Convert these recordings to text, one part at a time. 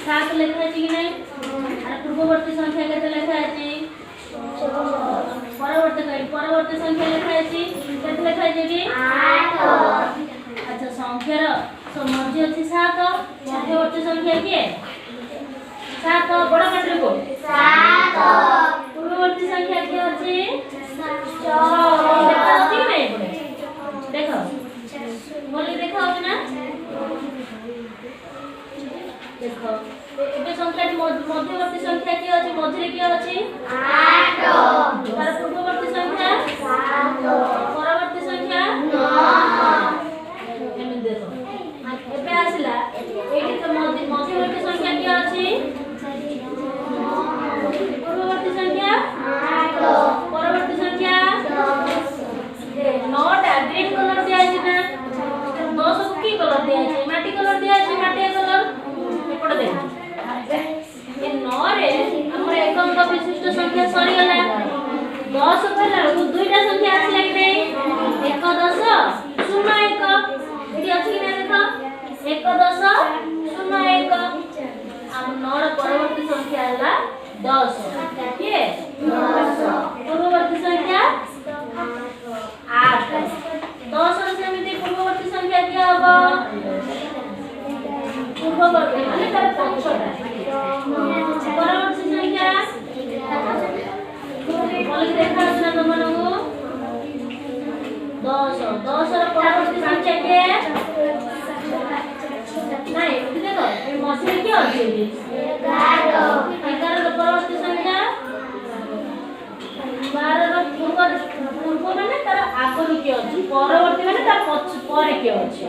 सात लेखा है कि नहीं और पूर्ववर्ती संख्या केते लेखा है परवर्ती संख्या लेखा है केते लेखा है जी 8। अच्छा संख्यार मध्य अछि 7 मध्यवर्ती संख्या के 7 बड़ा मात्रा को 7 पूर्ववर्ती संख्या के अछि 6 देखा होती कि नहीं देखो बोली देखा होती ना देखो एबे संख्या मध्यवर्ती संख्या के अछि मध्य के अछि 8 तार पूर्ववर्ती संख्या 7 परवर्ती संख्या 9 एमे देखो एबे आसिला एठी तो मध्यवर्ती संख्या के अछि पूर्ववर्ती संख्या 8 परवर्ती संख्या 10 नोटा ग्रीन कलर दिया अछि ना 10 को की कलर दिया अछि माटी कलर दिया अछि माटी कलर एपड़ दे ए 9 रे हमर एक अंक विशिष्ट संख्या सरी गला 10 कहला तो दुईटा संख्या आसिला कि नहीं 1 10 0 1 एठी अछि कि नहीं देखो 1 10 0 1 हम 9 र परवर्ती संख्या हला 10 के 10 पूर्ववर्ती संख्या 8 10 र समिति पूर्ववर्ती संख्या क्या होगा पूर्ववर्ती माने तार पछटा परवर्ती संख्या बोली देखा सुना तुमनको 10 10 र परवर्ती संख्या के नहीं देखो ए मछली के अछि 11 र परवर्ती संख्या 12 र पूर्व माने तार आगरु के अछि परवर्ती माने तार परे के अछि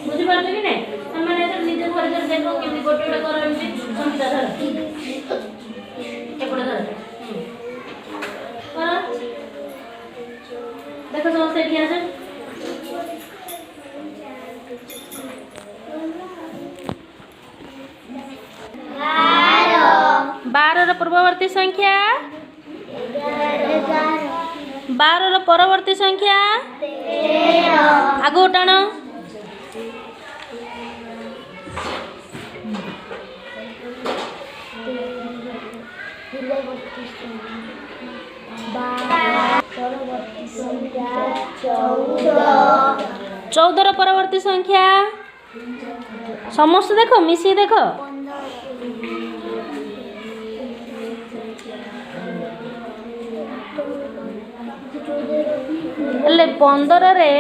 बुझि पारछ कि नहीं हमने तो निजे घर जर देखो केमि गोटे गोटे कर एमि संख्या धर एपड़ धर कर देखो समस्या किया है 12 र पूर्ववर्ती संख्या 12 र परवर्ती संख्या 13 आगो टाण 14 ର परवर्ती संख्या समस्त देखो मिसी देखो 15 रे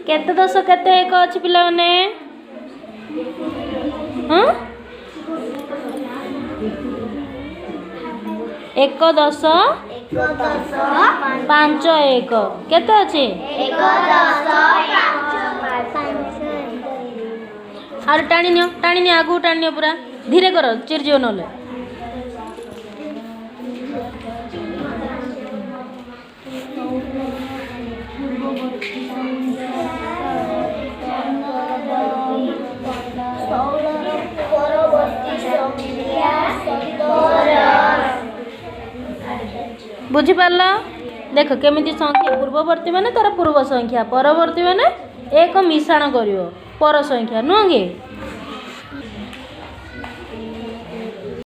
केते 10 केते 1 अछि पिला माने हां 1 10 5 1 केते अछि 1 10 और टाणी नियो आगु टाणी नियो पूरा धीरे करो चिरजियो नले बुझी पारला देख केमिति संख्या पूर्ववर्ती माने तार पूर्व संख्या परवर्ती माने एक मिश्रण करियो पर संख्या नुह के